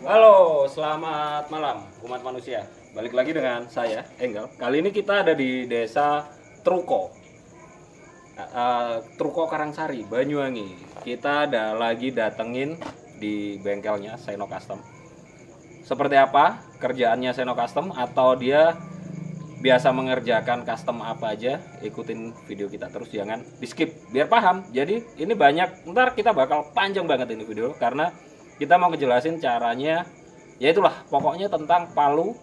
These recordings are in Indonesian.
Halo, selamat malam umat manusia. Balik lagi dengan saya, Engel. Kali ini kita ada di desa Truko, Truko Karangsari, Banyuwangi. Kita ada lagi datengin di bengkelnya Seno Custom. Seperti apa kerjaannya Seno Custom, atau dia biasa mengerjakan custom apa aja? Ikutin video kita terus, jangan di skip biar paham. Jadi ini banyak, ntar kita bakal panjang banget ini video karena kita mau ngejelasin caranya, ya itulah pokoknya tentang palu,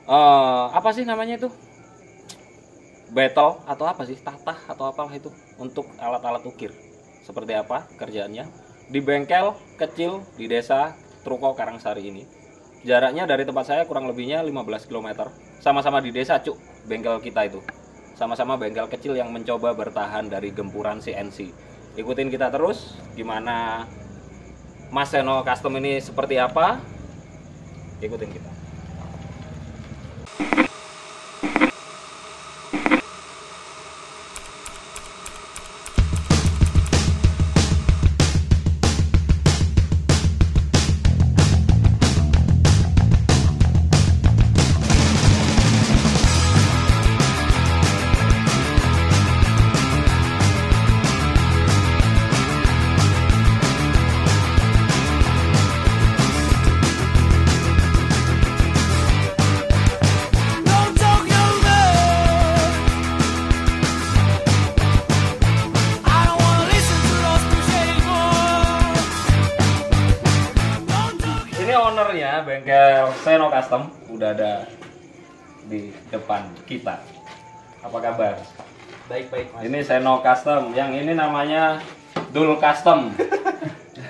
apa sih namanya itu, battle atau apa sih, tatah atau apalah itu, untuk alat-alat ukir. Seperti apa kerjaannya di bengkel kecil di desa Truko Karangsari ini. Jaraknya dari tempat saya kurang lebihnya 15 km. Sama-sama di desa cuk, bengkel kita itu. Sama-sama bengkel kecil yang mencoba bertahan dari gempuran CNC. Ikutin kita terus gimana Mas Seno Custom ini seperti apa. Ikutin kita. Ownernya bengkel Seno Custom udah ada di depan kita. Apa kabar? Baik-baik Mas. Ini Seno Custom, yang ini namanya Dul Custom.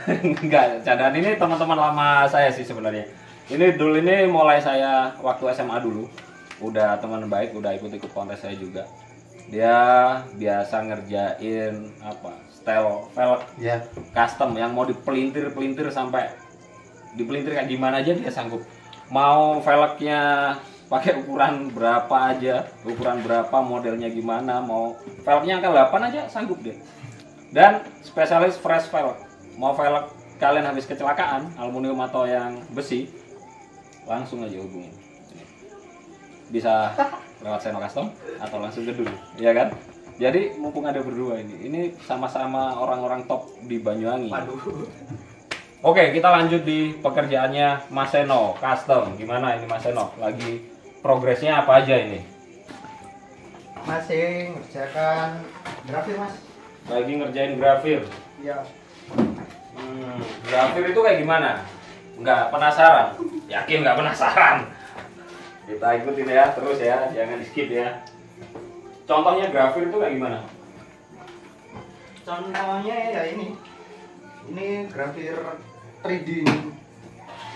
Enggak, candaan ini teman-teman lama saya sih sebenarnya. Ini Dul ini mulai saya waktu SMA dulu. Udah teman baik, udah ikut-ikut kontes saya juga. Dia biasa ngerjain apa? Style velg Ya. custom yang mau dipelintir-pelintir sampai dipelintir kayak gimana aja dia sanggup. Mau velgnya pakai ukuran berapa aja, ukuran berapa, modelnya gimana, mau velgnya angka 8 aja sanggup dia. Dan spesialis fresh velg. Mau velg kalian habis kecelakaan, aluminium atau yang besi, langsung aja hubungin. Bisa lewat Seno Custom atau langsung ke dulu, ya kan? Jadi mumpung ada berdua ini sama-sama orang-orang top di Banyuwangi. Waduh. Oke, kita lanjut di pekerjaannya Mas Seno Custom. Gimana ini Mas Seno? Lagi progresnya apa aja ini? Masih ngerjakan grafir Mas. Lagi ngerjain grafir. Iya. Grafir itu kayak gimana? Nggak penasaran? Yakin nggak penasaran? Kita ikutin ya, terus ya, jangan di skip ya. Contohnya grafir itu kayak gimana? Contohnya ya ini. Ini grafir 3D.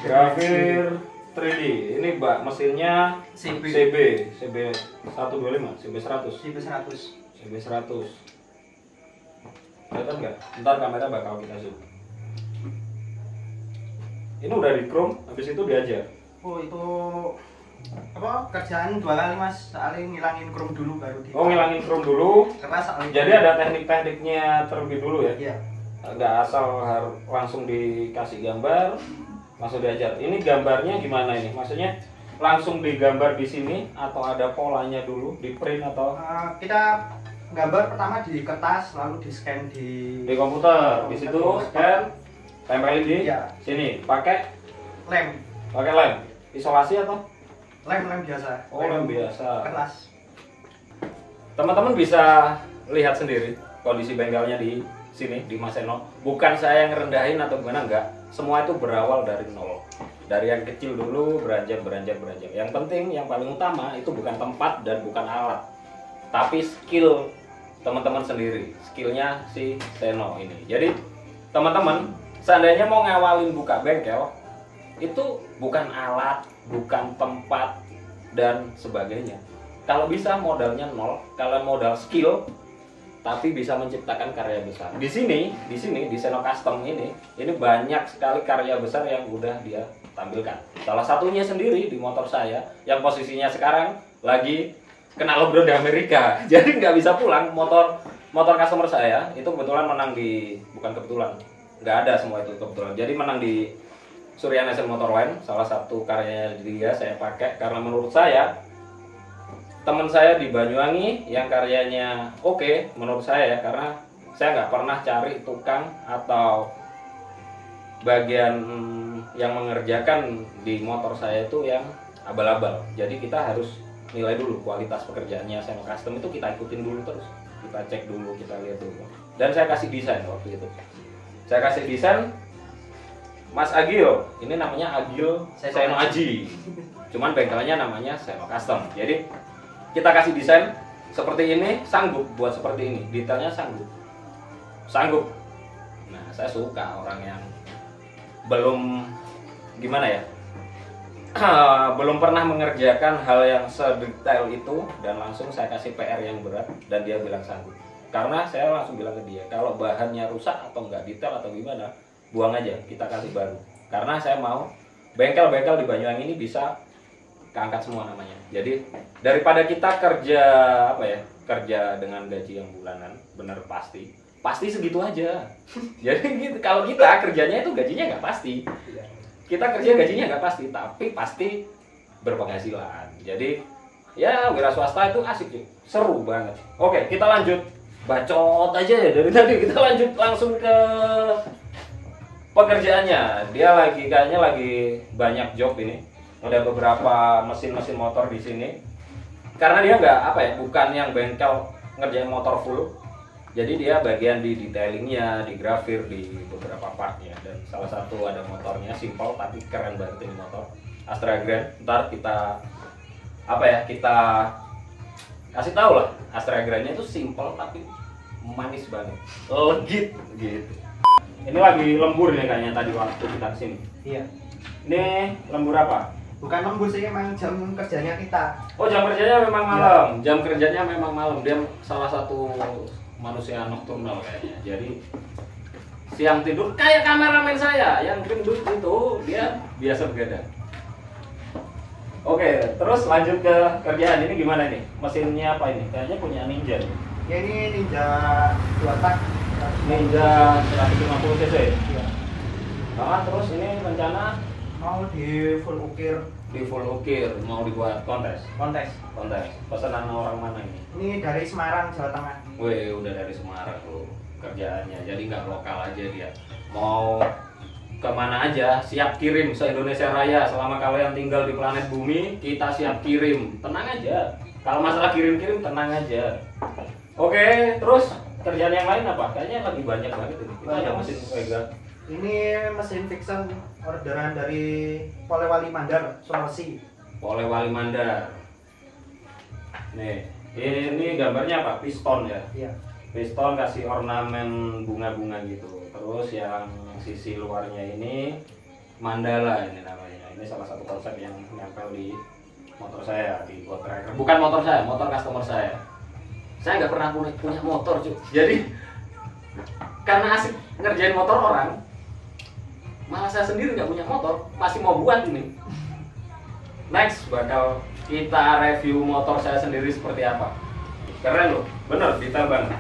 Grafir 3D. Ini Mbak mesinnya CB. CB 125, CB 100. CB 100. CB 100. Kelihatan nggak? Ntar kamera bakal kita zoom. Ini udah di chrome, habis itu diajar. Oh itu apa kerjaan 2 kali Mas. Soalnya ngilangin chrome dulu baru di. Oh, ngilangin chrome dulu. Karena soalnya. Jadi ada teknik-tekniknya terlebih dulu ya. Iya. Nggak asal langsung dikasih gambar, langsung diajar. Ini gambarnya gimana ini? Maksudnya langsung digambar di sini atau ada polanya dulu, di print atau Kita gambar pertama di kertas, lalu di scan di komputer. Di situ scan, tempelin di Iya. sini. Pakai lem. lem. Isolasi atau? Lem biasa. Oh, lem biasa. Kertas. Teman-teman bisa lihat sendiri kondisi bengkelnya di sini di Mas Seno. Bukan saya yang ngerendahin atau gimana, enggak. Semua itu berawal dari nol. Dari yang kecil dulu beranjak. Yang penting, yang paling utama itu bukan tempat dan bukan alat, tapi skill teman-teman sendiri. Skillnya si Seno ini. Jadi teman-teman, seandainya mau ngawalin buka bengkel, itu bukan alat, bukan tempat dan sebagainya. Kalau bisa modalnya nol, kalau modal skill, tapi bisa menciptakan karya besar. Di sini di Seno Custom ini banyak sekali karya besar yang udah dia tampilkan. Salah satunya sendiri di motor saya yang posisinya sekarang lagi kena lockdown di Amerika. Jadi nggak bisa pulang. Motor customer saya itu kebetulan menang di, bukan kebetulan, nggak ada semua itu kebetulan. Jadi menang di Surya Nation Motorline, salah satu karya dia saya pakai karena menurut saya teman saya di Banyuwangi yang karyanya oke, menurut saya ya, karena saya nggak pernah cari tukang atau bagian yang mengerjakan di motor saya itu yang abal-abal. Jadi kita harus nilai dulu kualitas pekerjaannya Seno Custom itu, kita ikutin dulu terus, kita cek dulu, kita lihat dulu. Dan saya kasih desain waktu itu. Saya kasih desain Mas Agil, ini namanya Agil Seno Aji. Cuman bengkelnya namanya Seno Custom. Jadi kita kasih desain seperti ini, sanggup buat seperti ini, detailnya sanggup. Nah, saya suka orang yang belum gimana ya, belum pernah mengerjakan hal yang sedetail itu dan langsung saya kasih PR yang berat dan dia bilang sanggup. Karena saya langsung bilang ke dia, kalau bahannya rusak atau nggak detail atau gimana, buang aja, kita kasih baru. Karena saya mau bengkel-bengkel di Banyuwangi ini bisa keangkat semua namanya. Jadi daripada kita kerja kerja dengan gaji yang bulanan, bener pasti segitu aja. Jadi gitu, kalau kita kerjanya itu gajinya nggak pasti. Kita kerja gajinya nggak pasti, tapi pasti berpenghasilan. Jadi ya wira swasta itu asik cuy, seru banget. Oke, kita lanjut bacot aja ya dari tadi. Kita lanjut langsung ke pekerjaannya. Dia kayaknya lagi banyak job ini. Ada beberapa mesin-mesin motor di sini. Karena dia bukan yang bengkel ngerjain motor full. Jadi dia bagian di detailingnya, di grafir, di beberapa partnya. Dan salah satu ada motornya simple tapi keren banget ini motor Astra Grand. Ntar kita kita kasih tahu lah, Astra Grand-nya itu simple tapi manis banget, legit gitu. Ini lagi lembur nih kayaknya tadi waktu kita kesini. Iya. Ini lembur apa? Bukan lembur sih, emang jam kerjanya kita. Oh, jam kerjanya memang malam. Jam kerjanya memang malam. Dia salah satu manusia nokturnal kayaknya. Jadi siang tidur kayak kameramen saya yang gendut itu, dia biasa begadang. Oke, terus lanjut ke kerjaan. Ini gimana nih? Mesinnya apa ini? Kayaknya punya Ninja nih. Ya ini Ninja 2 tak. Ninja 150 cc. Iya. Nah, terus ini rencana Mau di full ukir. di full ukir, mau dibuat kontes. Kontes. Pesanan orang mana ini? Ini dari Semarang, Jawa Tengah. Weh, udah dari Semarang tuh kerjaannya. Jadi nggak lokal aja dia. Mau kemana aja, siap kirim se-Indonesia Raya. Selama kalian tinggal di planet bumi, kita siap kirim. Tenang aja. Kalau masalah kirim-kirim, tenang aja. Oke, terus kerjaan yang lain apa? Kayaknya lagi banyak banget ini. Kita ada mesin Vega. Ini mesin Vixen orderan dari Polewali Mandar, Sulawesi. Polewali Mandar. Nih, ini gambarnya apa? Piston ya. Iya. Piston kasih ornamen bunga-bunga gitu. Terus yang sisi luarnya ini mandala ini namanya. Ini salah satu konsep yang nempel di motor saya, di Ghost Rider. Bukan motor saya, motor customer saya. Saya nggak pernah punya motor cuy. Jadi karena asik ngerjain motor orang, malah saya sendiri nggak punya motor, masih mau buat ini. Next bakal kita review motor saya sendiri seperti apa. Keren loh, bener detail banget.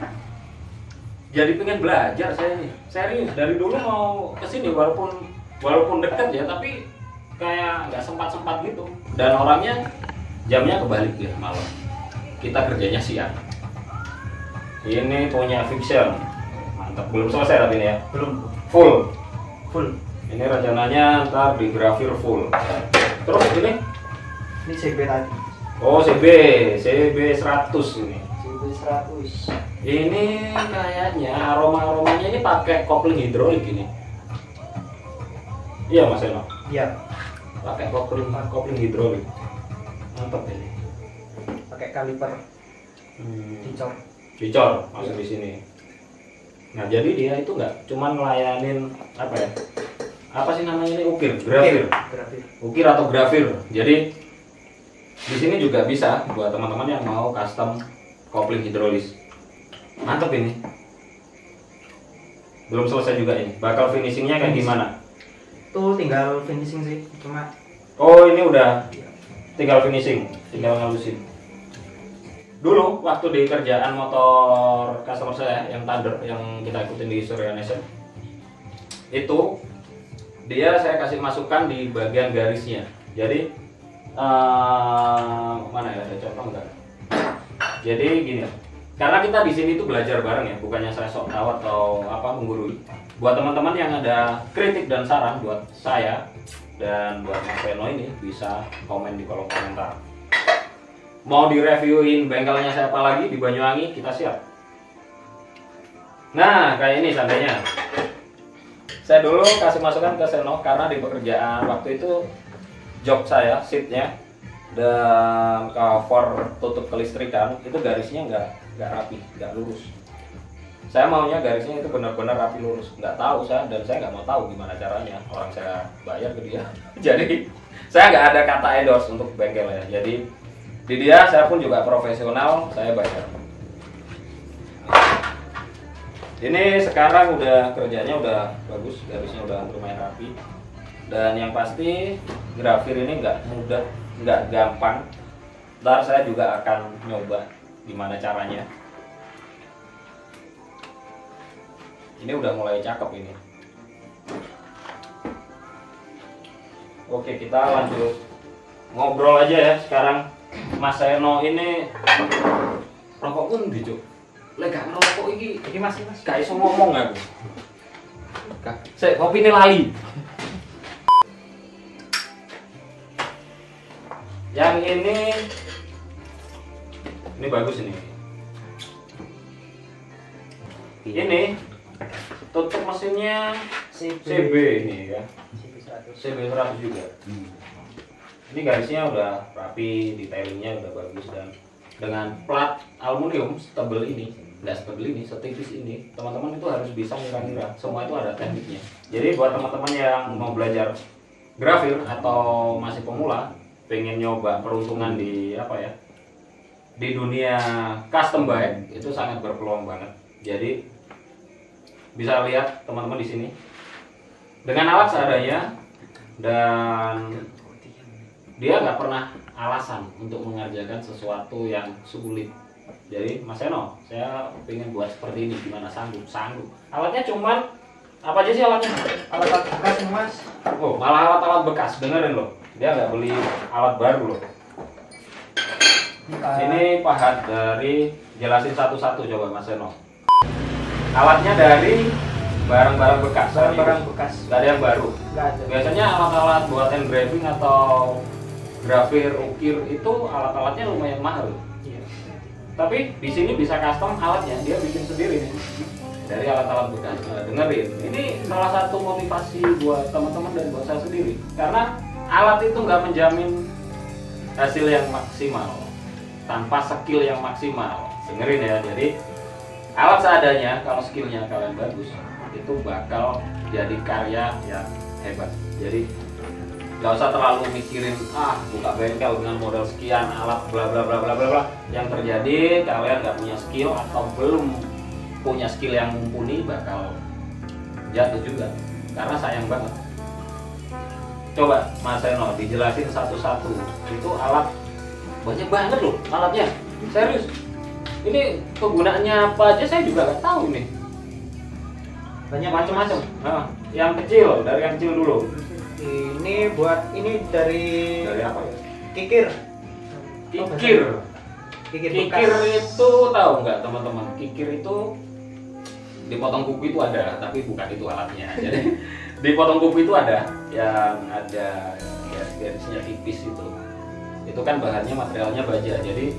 Jadi pengen belajar saya nih, serius dari dulu mau kesini walaupun deket ya, tapi kayak nggak sempat gitu. Dan orangnya jamnya kebalik ya, malam. Kita kerjanya siang. Ini punya Vixen, mantap. Belum selesai tapi ini ya. Belum. Full. Ini Ini rencananya ntar di grafir full. Terus ini? CB tadi. Oh CB 100 ini. CB 100. Ini kayaknya aromanya ini pakai kopling hidrolik ini. Iya Mas Eno. Iya. Pakai kopling hidrolik. Mantap ini. Pakai kaliper Dicor masuk di sini. Nah jadi dia itu nggak cuma ngelayanin apa sih namanya ini grafir. Ukir atau grafir. Jadi di sini juga bisa buat teman-teman yang mau custom kopling hidrolis. Mantap ini. Belum selesai juga ini. Bakal finishingnya kayak gimana? Tuh tinggal finishing sih, cuma. Oh ini udah tinggal finishing, tinggal ngalusin. Dulu waktu di kerjaan motor customer saya yang Thunder yang kita ikutin di Surya Nation, itu dia saya kasih masukan di bagian garisnya. Jadi mana ya, ada contoh enggak? Jadi gini, karena kita di sini tuh belajar bareng ya, bukannya saya sok tahu atau apa menggurui. Buat teman-teman yang ada kritik dan saran buat saya dan buat Mas Reno ini, bisa komen di kolom komentar. Mau direviewin bengkelnya siapa lagi di Banyuwangi, kita siap. Nah, kayak ini seandainya. Saya dulu kasih masukan ke Seno karena di pekerjaan waktu itu job saya, seatnya dan cover tutup kelistrikan itu garisnya nggak rapi, nggak lurus. Saya maunya garisnya itu benar-benar rapi lurus. Nggak tahu saya, dan saya nggak mau tahu gimana caranya. Orang saya bayar ke dia. Jadi saya nggak ada kata endorse untuk bengkelnya. Jadi di dia saya pun juga profesional, saya bayar. Ini sekarang udah kerjanya udah bagus, garisnya udah lumayan rapi. Dan yang pasti grafir ini nggak mudah, nggak gampang. Ntar saya juga akan nyoba gimana caranya. Ini udah mulai cakep ini. Oke, kita lanjut ngobrol aja ya sekarang. Mas Seno ini rokok pun dijuk. Lek gak ngerokok iki Mas. Gak iso ngomong aku. Sik, kopi ini lali. Yang ini bagus ini. Ini tutup mesinnya CB ini ya. CB100 juga. Ini garisnya udah rapi, detailingnya udah bagus, dan dengan plat aluminium setebal ini. Nggak setebal ini, setipis ini, teman-teman itu harus bisa ngira-ngira. Semua itu ada tekniknya. Jadi buat teman-teman yang mau belajar grafir atau masih pemula, pengen nyoba peruntungan di apa ya, di dunia custom bike, itu sangat berpeluang banget. Jadi bisa lihat teman-teman di sini dengan alat seadanya, dan dia nggak pernah alasan untuk mengerjakan sesuatu yang sulit. Jadi Mas Seno, saya pengen buat seperti ini, gimana? Sanggup. Alatnya cuman apa aja sih alatnya? Alat bekas nih Mas. Oh, malah alat-alat bekas, dengerin loh. Dia nggak beli alat baru loh. Ini pahat dari, jelasin satu-satu coba Mas Seno. Alatnya dari barang-barang bekas. Barang-barang bekas. Nggak ada yang baru. Nggak ada. Biasanya alat-alat buat engraving atau grafir, ukir itu alat-alatnya lumayan mahal. Iya. Tapi di sini bisa custom alatnya, dia bikin sendiri nih dari alat-alat bekas. Nah, dengerin, ini salah satu motivasi buat teman-teman dan buat saya sendiri, karena alat itu nggak menjamin hasil yang maksimal tanpa skill yang maksimal. Dengerin ya, jadi alat seadanya, kalau skillnya kalian bagus, itu bakal jadi karya yang hebat. Jadi nggak usah terlalu mikirin buka bengkel dengan modal sekian, alat bla bla bla bla bla bla. Yang terjadi kalian nggak punya skill atau belum punya skill yang mumpuni, bakal jatuh juga, karena sayang banget. Coba Mas Seno dijelasin satu-satu, itu alat banyak banget loh alatnya, serius. Ini kegunaannya apa aja saya juga nggak tahu ini. Banyak Macam-macam. Nah, yang kecil, dari yang kecil dulu. Ini buat dari apa ya? kikir. Kikir Kikir itu tahu nggak teman-teman? Kikir itu dipotong kuku itu ada, tapi bukan itu alatnya. Jadi dipotong kuku itu ada yang ada garis-garisnya tipis itu. Itu kan bahannya, materialnya baja. Jadi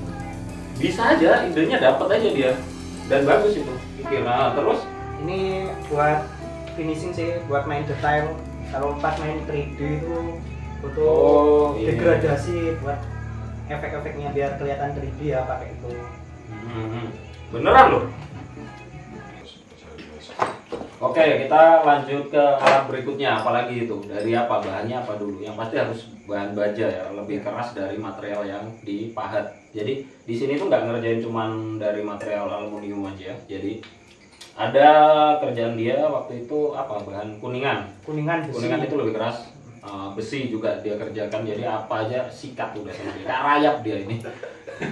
bisa aja, idenya dapat aja dia, dan bagus itu kikir. Nah, terus ini buat finishing sih, buat main detail. Kalau pas main 3D itu butuh degradasi buat efek-efeknya biar kelihatan 3D ya, pakai itu. Beneran loh. Oke, kita lanjut ke alat berikutnya. Apalagi itu? Dari apa? Bahannya apa dulu? Yang pasti harus bahan baja ya, lebih keras dari material yang dipahat. Jadi di sini tuh nggak ngerjain cuman dari material aluminium aja. Jadi ada kerjaan dia waktu itu apa, bahan kuningan Besi. Itu lebih keras. Besi juga dia kerjakan, jadi apa aja sikat udah sama dia, kayak rayap dia ini.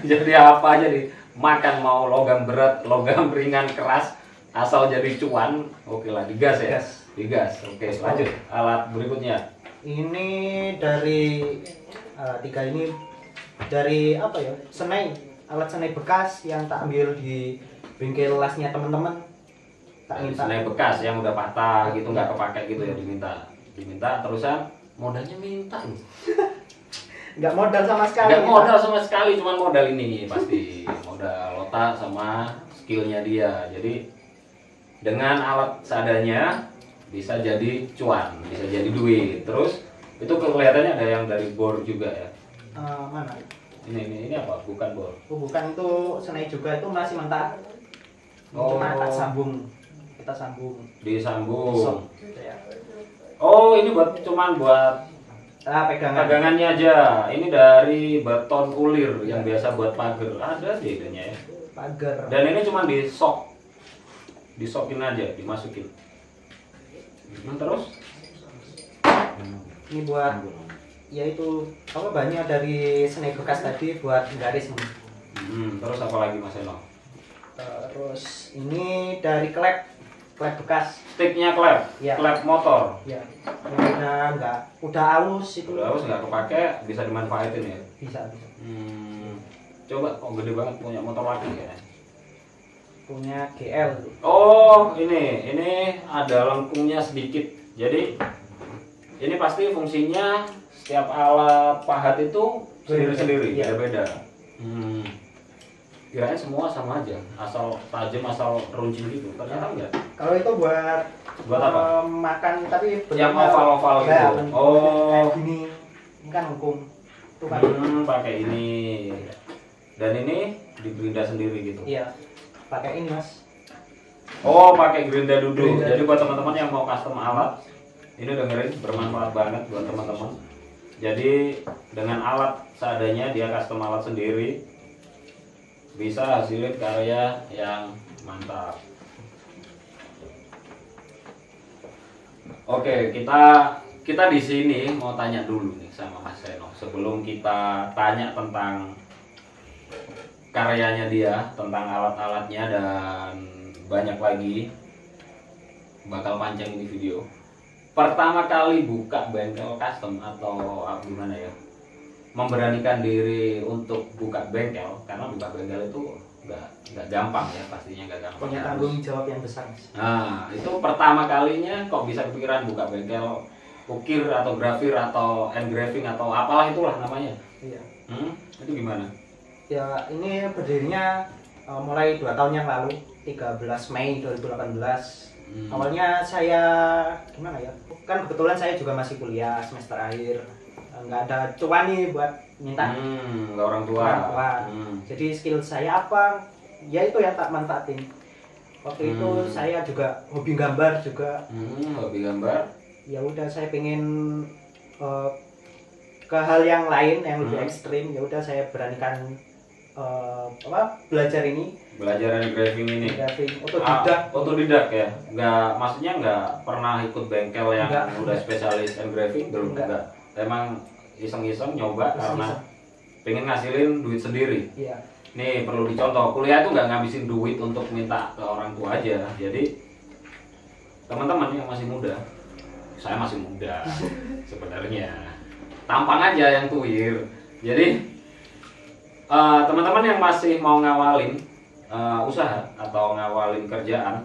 Jadi apa aja dimakan, mau logam berat, logam ringan, keras, asal jadi cuan, oke lah, digas ya. Digas. Oke, lanjut. Alat berikutnya. Ini dari tiga ini dari apa ya? Senai, alat senai bekas yang tak ambil di bengkel lasnya teman-teman. Tak minta. Senai bekas yang udah patah gitu, nggak kepake gitu ya, diminta terusan modalnya minta nih. Nggak modal sama sekali. Nggak modal sama sekali, cuman modal ini nih pasti modal otak sama skillnya dia. Jadi dengan alat seadanya bisa jadi cuan, bisa jadi duit. Terus itu kelihatannya ada yang dari bor juga ya. Mana? Ini apa? Bukan bor. Oh, bukan, itu senai juga, itu masih mentah. Cuma tak sambung. Kita sambung. Disambung. Besok, gitu ya. Oh, ini cuman buat pegangannya aja. Ini dari beton ulir yang biasa buat pagar. Ada sih idenya ya. Pagar. Dan ini cuma disokin aja, dimasukin. Terus? Ini buat yaitu apa, banyak dari senai bekas tadi buat garis. Terus apa lagi Mas Eno? Terus ini dari klep bekas. Sticknya klep, ya. Klep motor. Ya. Udah halus itu. Udah halus nggak kepake, bisa dimanfaatin ya. Bisa. Coba, kok gede banget punya motor lagi ya? Punya GL. Oh, ini ada lengkungnya sedikit. Jadi ini pasti fungsinya setiap alat pahat itu sendiri-sendiri, beda-beda. Kirain semua sama aja, asal tajam, asal runcing gitu. Ternyata enggak. Kalau itu buat apa? Makan, tapi yang oval-oval gitu. Kayak gini. Ini kan lengkung. Itu kan. Pakai ini. Dan ini digerinda sendiri gitu. Iya. Pakai ini, Mas. Oh, pakai gerinda duduk. Jadi buat teman-teman yang mau custom alat, ini dengerin, bermanfaat banget buat teman-teman. Jadi dengan alat seadanya dia custom alat sendiri, bisa hasilin karya yang mantap. Oke, kita di sini mau tanya dulu nih sama Mas Seno sebelum kita tanya tentang karyanya dia, tentang alat-alatnya dan banyak lagi, bakal panjang ini video. Pertama kali buka bengkel custom atau gimana ya, memberanikan diri untuk buka bengkel, karena buka bengkel itu nggak gampang ya, pastinya nggak gampang. Punya tanggung jawab yang besar. Nah, itu pertama kalinya kok bisa kepikiran buka bengkel ukir atau grafir atau engraving atau apalah itulah namanya. Iya. Itu gimana? Ya, ini berdirinya mulai 2 tahun yang lalu, 13 Mei 2018. Awalnya saya gimana ya? Kan kebetulan saya juga masih kuliah semester akhir. Nggak ada cuan nih buat minta nggak orang tua. Jadi skill saya apa? Ya itu yang tak manfaatin. Waktu itu saya juga hobi gambar juga. Hobi gambar. Ya udah, saya pengen ke hal yang lain yang lebih ekstrim. Ya udah, saya beranikan belajar ini. Belajar engraving ini. Otodidak ya. Maksudnya nggak pernah ikut bengkel yang udah spesialis engraving, belum. Enggak. Emang iseng-iseng nyoba karena pengen ngasilin duit sendiri. Iya. Nih perlu dicontoh, kuliah tuh nggak ngabisin duit untuk minta ke orang tua aja. Jadi teman-teman yang masih muda, saya masih muda sebenarnya, tampang aja yang tuir. Jadi teman-teman yang masih mau ngawalin usaha atau ngawalin kerjaan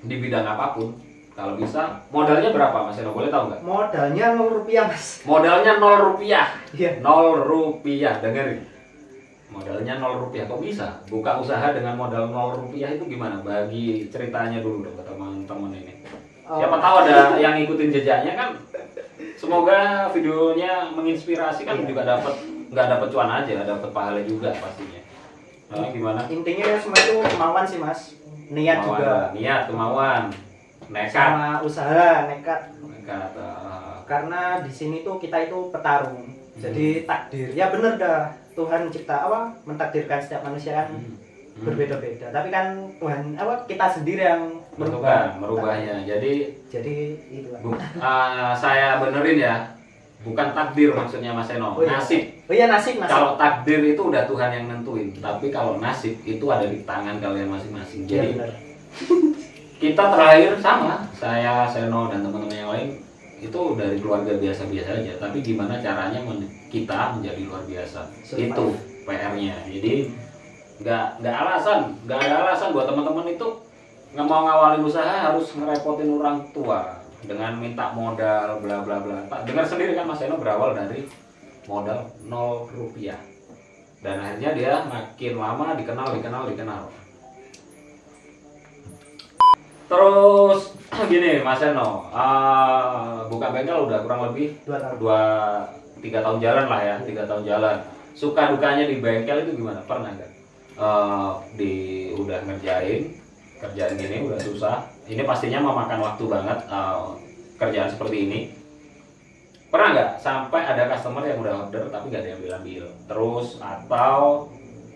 di bidang apapun, kalau bisa modalnya berapa Mas Eno, boleh tahu nggak? Modalnya 0 rupiah Mas. Modalnya 0 rupiah. Iya. 0 rupiah, dengerin. Modalnya 0 rupiah, kok bisa buka usaha dengan modal 0 rupiah? Itu gimana? Bagi ceritanya dulu dong ke teman-teman ini. Siapa tahu ada yang ngikutin jejaknya kan. Semoga videonya menginspirasi kan, juga nggak dapat cuan aja, dapat pahala juga pastinya. Nah, gimana? Intinya semua itu kemauan sih Mas. Niat kemauan, juga. Niat, kemauan, nekat. Sama usaha, nekat. Nekat. Karena di sini tuh kita itu petarung. Jadi takdir, ya bener dah. Tuhan cipta mentakdirkan setiap manusia kan berbeda-beda. Tapi kan Tuhan kita sendiri yang merubahnya. Jadi itu. Saya benerin ya. Bukan takdir maksudnya Mas Eno, nasib. Oh iya, nasib. Kalau takdir itu udah Tuhan yang nentuin, tapi kalau nasib itu ada di tangan kalian masing-masing. Jadi kita terakhir sama, saya, Seno dan teman-teman yang lain itu dari keluarga biasa-biasa aja, tapi gimana caranya kita menjadi luar biasa. Itu PR-nya. Jadi nggak ada alasan buat teman-teman itu nggak mau ngawalin usaha harus ngerepotin orang tua dengan minta modal bla bla bla. Pak dengar sendiri kan Mas Seno berawal dari modal 0 rupiah dan akhirnya dia makin lama dikenal. Terus gini Mas Seno, buka bengkel udah kurang lebih 2-3 tahun jalan lah ya, 3 tahun jalan. Suka dukanya di bengkel itu gimana? Pernah nggak? Udah ngerjain kerjaan gini udah susah. Ini pastinya memakan waktu banget kerjaan seperti ini. Pernah nggak sampai ada customer yang udah order tapi nggak diambil? Terus atau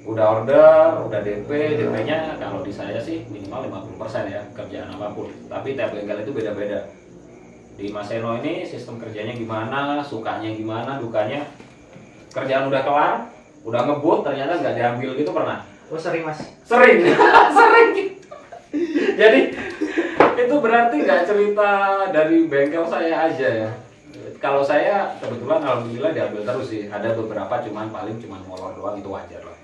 udah order, udah DP-nya kalau di saya sih minimal 50% ya kerjaan apapun. Tapi tiap bengkel itu beda-beda. Di Mas Seno ini sistem kerjanya gimana, sukanya gimana, dukanya. Kerjaan udah kelar, udah ngebut ternyata nggak diambil gitu pernah? Oh sering Mas. Sering. Sering. Jadi itu berarti nggak cerita dari bengkel saya aja ya. Kalau saya kebetulan alhamdulillah diambil terus sih. Ada beberapa cuman molor doang, itu wajar lah.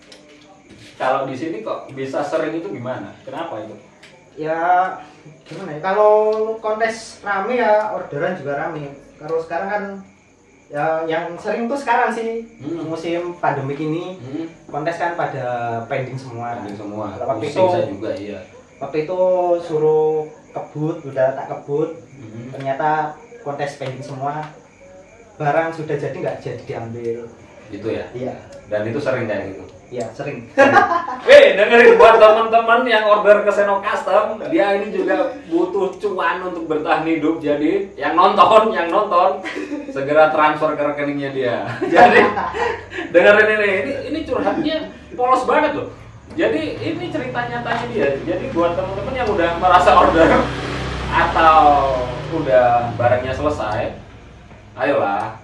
Kalau di sini kok bisa sering itu gimana? Kenapa itu? Ya gimana ya? Kalau kontes rame ya orderan juga rame. Kalau sekarang kan ya yang sering tuh sekarang sih musim pandemik ini kontes kan pada pending semua. Waktu itu saya juga iya. Waktu itu suruh kebut, udah tak kebut. Ternyata kontes pending semua. Barang sudah jadi nggak jadi diambil. Gitu ya? Iya. Dan itu sering kayak gitu? Iya, sering. Dengerin buat teman-teman yang order ke Seno Custom, dia ini juga butuh cuan untuk bertahan hidup. Jadi yang nonton segera transfer ke rekeningnya dia. Jadi dengerin ini curhatnya polos banget loh. Jadi ini cerita nyatanya dia. Jadi buat teman-teman yang udah merasa order atau udah barangnya selesai, ayolah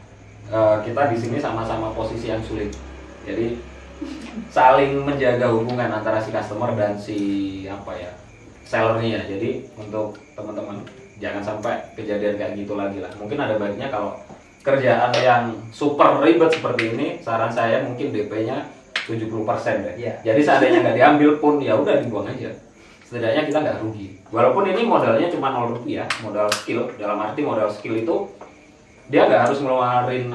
kita di sini sama-sama posisi yang sulit. Jadi saling menjaga hubungan antara si customer dan si sellernya. Jadi untuk teman-teman jangan sampai kejadian kayak gitu lagi lah. Mungkin ada baiknya kalau kerjaan yang super ribet seperti ini, saran saya mungkin DP-nya 70% deh. Yeah. Jadi seandainya nggak diambil pun ya udah dibuang aja. Setidaknya kita nggak rugi. Walaupun ini modalnya cuma 0 rupiah, modal skill. Dalam arti modal skill itu dia nggak harus ngeluarin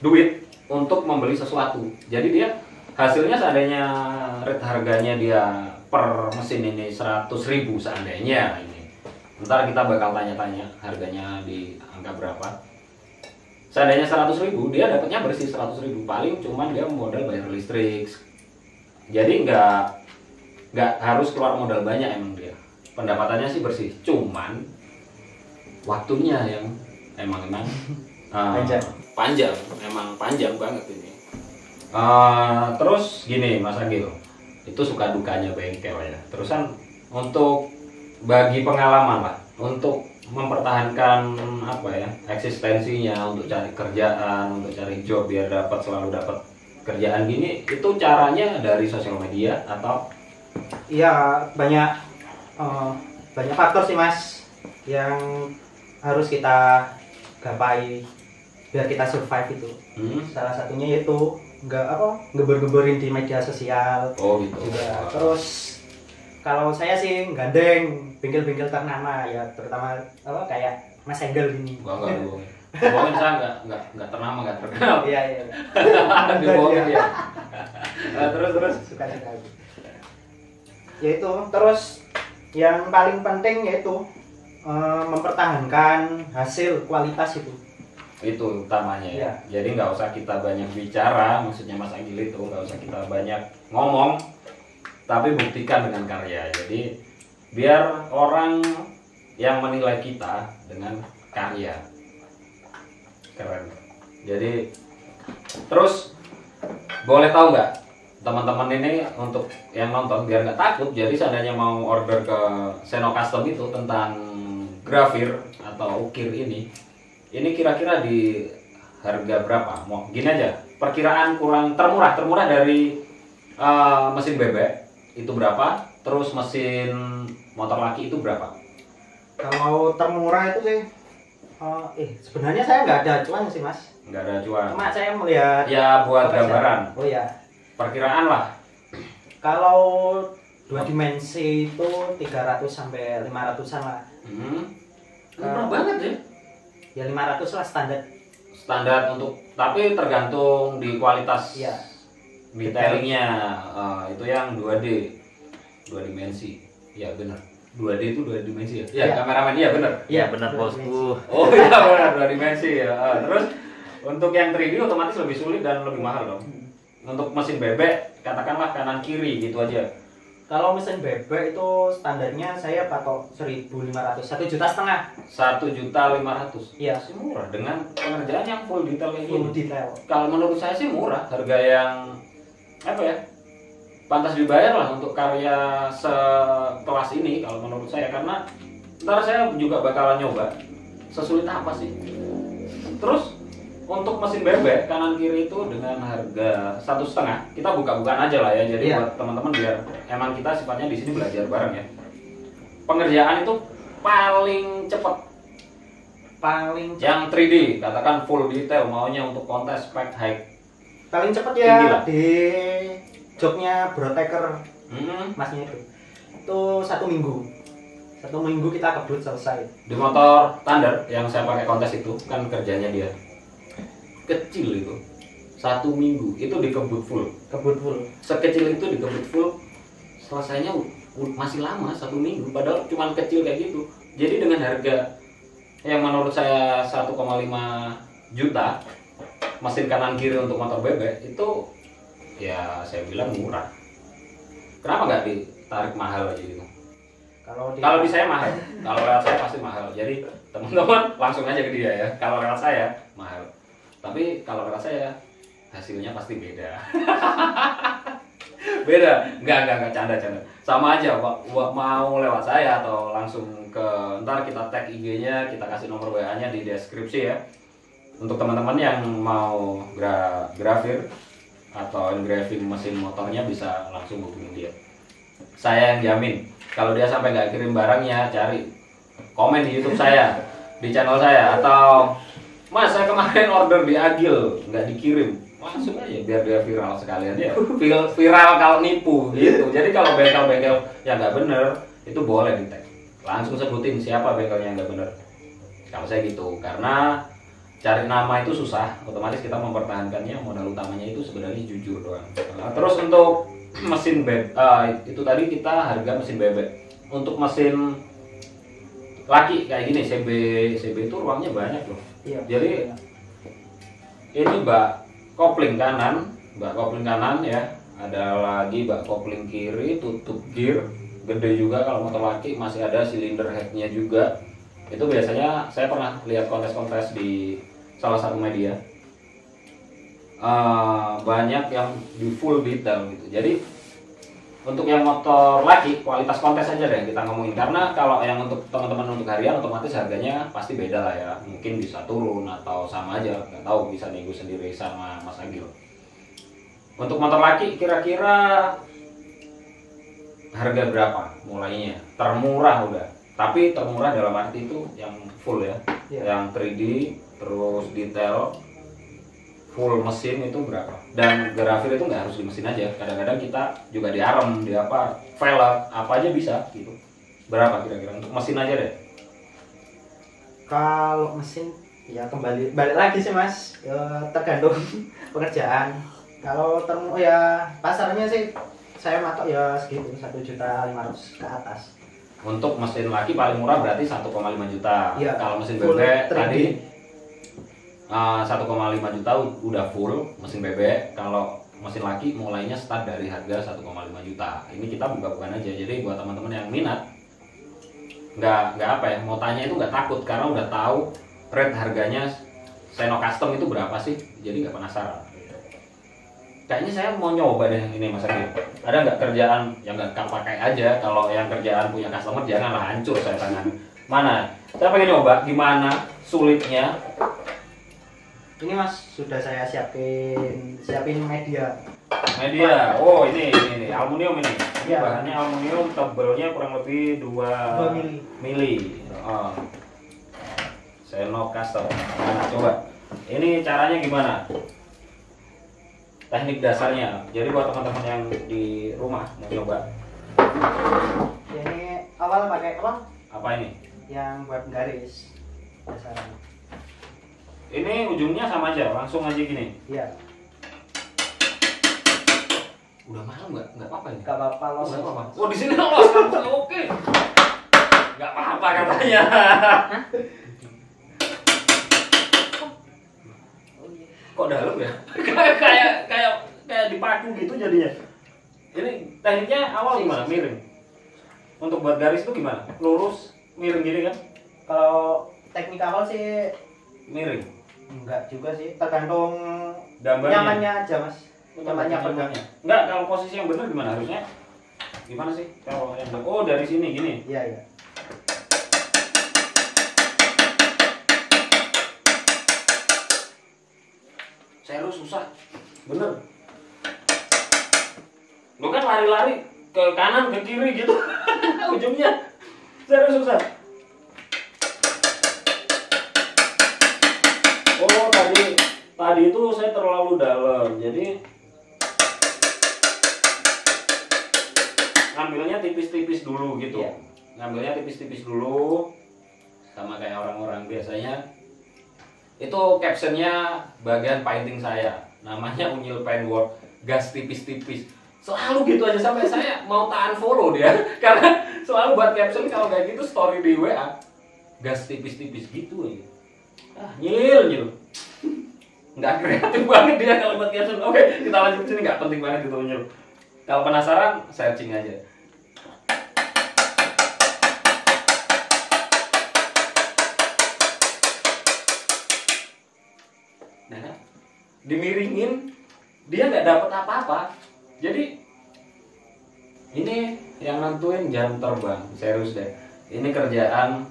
duit untuk membeli sesuatu. Jadi dia hasilnya seandainya rate harganya dia per mesin ini 100.000 seandainya ini. Ntar kita bakal tanya-tanya harganya di angka berapa. Seandainya 100.000 dia dapatnya bersih 100.000, paling cuman dia modal bayar listrik. Jadi nggak harus keluar modal banyak emang dia. Pendapatannya sih bersih, cuman waktunya yang emang panjang banget ini. Terus gini Mas Agil, itu suka dukanya bengkel ya. Terusan untuk bagi pengalaman lah, untuk mempertahankan eksistensinya, untuk cari kerjaan, untuk cari job biar selalu dapat kerjaan gini, itu caranya dari sosial media atau? Iya, banyak faktor sih Mas yang harus kita gapai biar kita survive itu. Salah satunya yaitu ngeber-geberin di media sosial. Oh gitu. Juga. Terus kalau saya sih gandeng bengkel-bengkel ternama ya, terutama kayak Mas Enggel ini. Enggak bohong. Bohongin saya enggak ternama, enggak terkenal. Iya. Dibohongin ya. Terus suka sekali. Yaitu terus yang paling penting yaitu mempertahankan hasil kualitas itu utamanya ya. Jadi nggak usah kita banyak bicara, maksudnya Mas Agil itu nggak usah kita banyak ngomong, tapi buktikan dengan karya. Jadi biar orang yang menilai kita dengan karya. Keren. Jadi terus boleh tahu nggak teman-teman ini untuk yang nonton biar nggak takut, jadi seandainya mau order ke Seno Custom itu tentang grafir atau ukir ini kira-kira di harga berapa? Mau gini aja, perkiraan kurang termurah dari mesin bebek itu berapa, terus mesin motor laki itu berapa? Kalau termurah itu sih, sebenarnya saya nggak ada acuan sih mas. Nggak ada acuan. Cuma saya melihat. Ya buat gambaran. Oh ya. Perkiraan lah. Kalau 2 dimensi itu 300 sampai 500-an lah. Murah banget ya. Ya 500 lah standar. Standar untuk, tapi tergantung di kualitas. Iya. Detailingnya. Itu yang 2D, 2 dimensi. Ya benar. 2D itu 2 dimensi ya? Iya, kameramen, iya benar. Iya benar bosku. Oh iya benar, 2 dimensi ya. Terus untuk yang 3D otomatis lebih sulit dan lebih mahal dong. Untuk mesin bebek, katakanlah kanan kiri gitu aja. Kalau mesin bebek itu standarnya saya patok 1.500, 1,5 juta. 1.500.000. Iya. Masih murah dengan pengerjaan yang full detail kayak Full gini. detail. Kalau menurut saya sih murah, harga yang apa ya? Pantas dibayar lah untuk karya sekelas ini kalau menurut saya, karena ntar saya juga bakalan nyoba sesulit apa sih. Terus untuk mesin bebek kanan kiri itu dengan harga 1,5, kita buka-bukaan aja lah ya. Jadi buat teman-teman biar emang kita sifatnya di sini belajar bareng ya. Pengerjaan itu paling cepet. Yang 3D katakan full detail maunya untuk kontes spek high. Paling cepet ya di joknya Brotaker, masnya itu 1 minggu. 1 minggu kita kebut selesai. Di motor Thunder yang saya pakai kontes itu kan kerjanya dia kecil itu 1 minggu itu dikebut full. Sekecil itu dikebut full, selesainya masih lama 1 minggu. Padahal cuma kecil kayak gitu. Jadi dengan harga yang menurut saya 1,5 juta mesin kanan kiri untuk motor bebek itu ya saya bilang murah. Kenapa nggak ditarik mahal aja gitu? Kalau di saya mahal, kalau lewat saya pasti mahal. Jadi teman-teman langsung aja ke dia ya. Kalau lewat saya mahal, tapi kalau lewat saya hasilnya pasti beda. Beda, nggak canda. Sama aja, mau lewat saya atau langsung ke, ntar kita tag IG-nya, kita kasih nomor WA-nya di deskripsi ya. Untuk teman-teman yang mau grafir atau engraving mesin motornya bisa langsung hubungin dia. Saya yang jamin. Kalau dia sampai nggak kirim barangnya, cari komen di YouTube saya, di channel saya, atau Mas saya kemarin order di Agil nggak dikirim, langsung aja biar dia viral sekalian ya. Viral kalau nipu gitu. Jadi kalau bengkel-bengkel yang nggak bener itu boleh di tag. Langsung sebutin siapa bengkelnya yang nggak bener. Kalau saya gitu, karena cari nama itu susah, otomatis kita mempertahankannya, modal utamanya itu sebenarnya jujur doang. Terus untuk mesin itu tadi kita harga mesin bebek. Untuk mesin laki kayak gini CB itu ruangnya banyak loh. Iya. Jadi ini bak kopling kanan ya, ada lagi bak kopling kiri, tutup gear gede juga. Kalau motor laki masih ada silinder headnya juga. Itu biasanya saya pernah lihat kontes-kontes di salah satu media, banyak yang di full detail gitu. Jadi untuk yang motor laki kualitas kontes aja deh kita ngomongin, karena kalau yang untuk teman-teman untuk harian otomatis harganya pasti beda lah ya, mungkin bisa turun atau sama aja, nggak tahu, bisa nego sendiri sama Mas Agil. Untuk motor laki kira-kira harga berapa mulainya? Termurah udah, tapi termurah dalam arti itu yang full ya, yang 3D terus detail full mesin itu berapa? Dan grafir itu nggak harus di mesin aja, kadang-kadang kita juga di arem, di apa, velg, apa aja bisa gitu. Berapa kira-kira untuk mesin aja deh? Kalau mesin ya balik lagi sih mas, tergantung pekerjaan. Kalau ya pasarnya sih saya matok ya segitu 1.500.000 ke atas. Untuk mesin laki paling murah berarti 1,5 juta. Ya, kalau mesin bebek tadi 1,5 juta udah full mesin bebek. Kalau mesin laki mulainya start dari harga 1,5 juta. Ini kita buka-bukaan aja. Jadi buat teman-teman yang minat, nggak apa ya, mau tanya itu nggak takut karena udah tahu rate harganya Seno Custom itu berapa sih. Jadi nggak penasaran. Kayaknya saya mau nyoba deh ini Mas Adi. Ada nggak kerjaan yang nggak pakai aja? Kalau yang kerjaan punya customer janganlah hancur saya tangan. Mana? Saya pengen nyoba gimana sulitnya. Ini mas sudah saya siapin media Media. Oh, ini aluminium ini. Iya. Bahannya aluminium, tebelnya kurang lebih 2 mili. Oh. Senok custom. Nah, coba. Ini caranya gimana? Teknik dasarnya. Jadi buat teman-teman yang di rumah mau coba. Ini awal pakai apa? Apa ini? Yang buat garis dasarnya. Ini ujungnya sama aja, langsung aja gini. Iya. Udah malam nggak apa-apa ini? Gak apa-apa los. Nggak apa-apa. Oh, di sini los kan? Oke. Nggak apa-apa katanya. Kok dalam ya? kayak dipaku gitu jadinya. Ini tekniknya awal gimana? Miring. Untuk buat garis itu gimana? Lurus, miring gini kan? Kalau teknik awal sih Miring. enggak juga sih, tergantung Gambarnya. nyamannya aja mas. Nyamannya pegangnya. Enggak, kalau posisi yang benar gimana harusnya? Gimana sih? Kalau yang oh dari sini gini. Iya iya. Serius susah. Bener. Lo kan lari-lari ke kanan ke kiri gitu. Ujungnya serius susah. Oh, tadi itu saya terlalu dalam. Jadi ngambilnya tipis-tipis dulu gitu. Iya. Ngambilnya tipis-tipis dulu. Sama kayak orang-orang biasanya. Itu captionnya bagian painting saya, namanya Unyil Paintwork, gas tipis-tipis. Selalu gitu aja sampai saya mau unfollow dia karena selalu buat caption kalau kayak gitu story di WA, gas tipis-tipis gitu aja. Nyil nggak kreatif banget dia kalau buat caption. Oke, kita lanjut sini, nggak penting banget gitu Nyil. Kalau penasaran searching aja. Nah, dimiringin dia nggak dapat apa-apa. Jadi ini yang nentuin jam terbang, serius deh. Ini kerjaan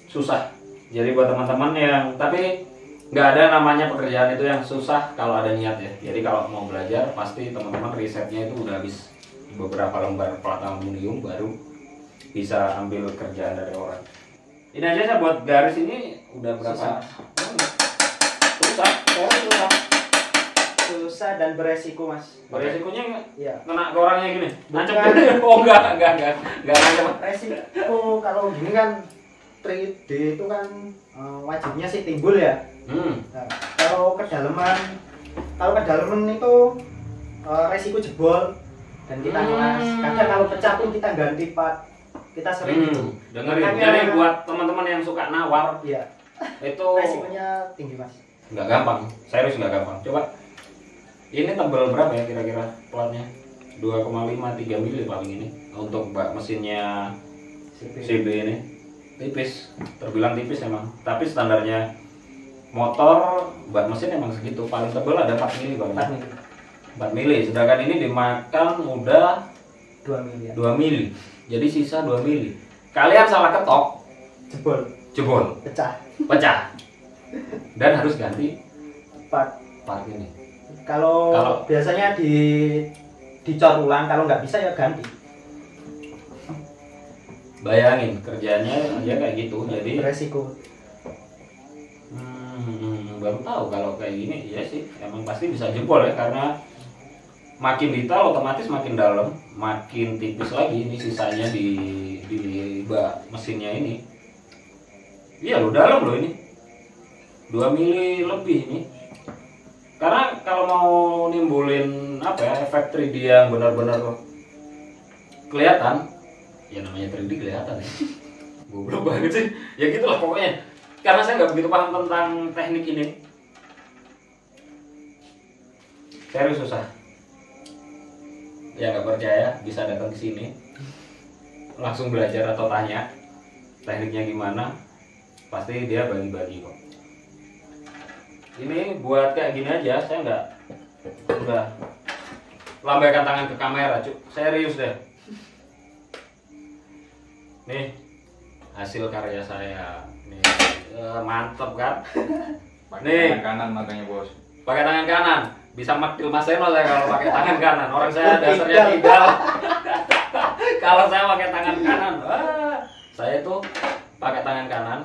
susah. Jadi buat teman-teman yang tapi nggak ada namanya pekerjaan itu yang susah kalau ada niat ya. Jadi kalau mau belajar pasti teman-teman risetnya itu udah habis beberapa lembar plat aluminium baru bisa ambil kerjaan dari orang. Ini aja saya buat garis ini udah berapa? Susah dan beresiko mas. Beresikonya Iya. kena ke orangnya gini. Nancep. Bukan. Oh enggak nancep. Resiko kalau gini kan 3D itu kan wajibnya sih timbul ya. Nah, kalau kedalaman itu resiko jebol dan kita ngelas. Kadang kalau pecah pun kita ganti part. Kita sering gitu. Dengerin. Makanya, Jadi buat teman-teman yang suka nawar iya. itu Resikonya tinggi mas. nggak gampang. Serius nggak gampang. Coba. Ini tebal berapa ya kira-kira platnya? 2,53 mili paling ini untuk bak mesinnya CB ini. Tipis, terbilang tipis emang. Tapi standarnya motor bak mesin emang segitu. Paling tebal ada 4 mili paling. 4 mili. Sedangkan ini dimakan udah 2 mili. 2 mili. Jadi sisa 2 mili. Kalian salah ketok, jebol, pecah. Dan harus ganti part ini. Kalau biasanya dicor ulang, kalau nggak bisa ya ganti. Bayangin kerjanya aja kayak gitu, jadi beresiko. Baru tahu kalau kayak gini. Ya sih, emang pasti bisa jebol ya, karena makin detail otomatis makin dalam, makin tipis lagi ini sisanya di bak mesinnya ini. Iya lo dalam loh ini, 2 mili lebih ini. Karena kalau mau nimbulin apa ya, efek 3D yang benar-benar kelihatan, ya namanya 3D kelihatan ya. Goblok banget sih. Ya gitulah pokoknya. Karena saya nggak begitu paham tentang teknik ini. Serius susah. Ya nggak percaya bisa datang ke sini, langsung belajar atau tanya tekniknya gimana. Pasti dia bagi-bagi kok. Ini buat kayak gini aja, saya nggak udah lambaikan tangan ke kamera, cuk. Serius deh. Nih hasil karya saya. Nih mantep kan? Pakai Nih tangan kanan makanya bos. pakai tangan kanan. bisa maktil Mas Seno saya kalau pakai tangan kanan. Orang saya dasarnya kidal. Kalau saya pakai tangan kanan, wah, saya itu pakai tangan kanan.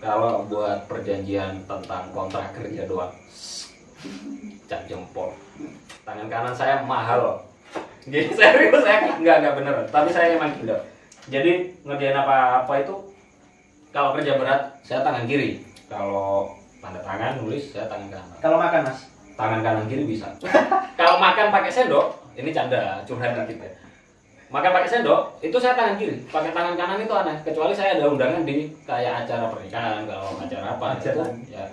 Kalau buat perjanjian tentang kontrak kerja doang, cap jempol. Tangan kanan saya mahal. Jadi serius saya enggak bener. Tapi saya emang kidal. Jadi ngerjain apa-apa itu kalau kerja berat saya tangan kiri. Kalau tanda tangan nulis saya tangan kanan. Kalau makan Mas? Tangan kanan kiri bisa. Kalau makan pakai sendok, ini canda curhat dikit ya. Makan pakai sendok itu saya tangan kiri. Pakai tangan kanan itu aneh. Kecuali saya ada undangan di kayak acara pernikahan, kalau acara apa itu ya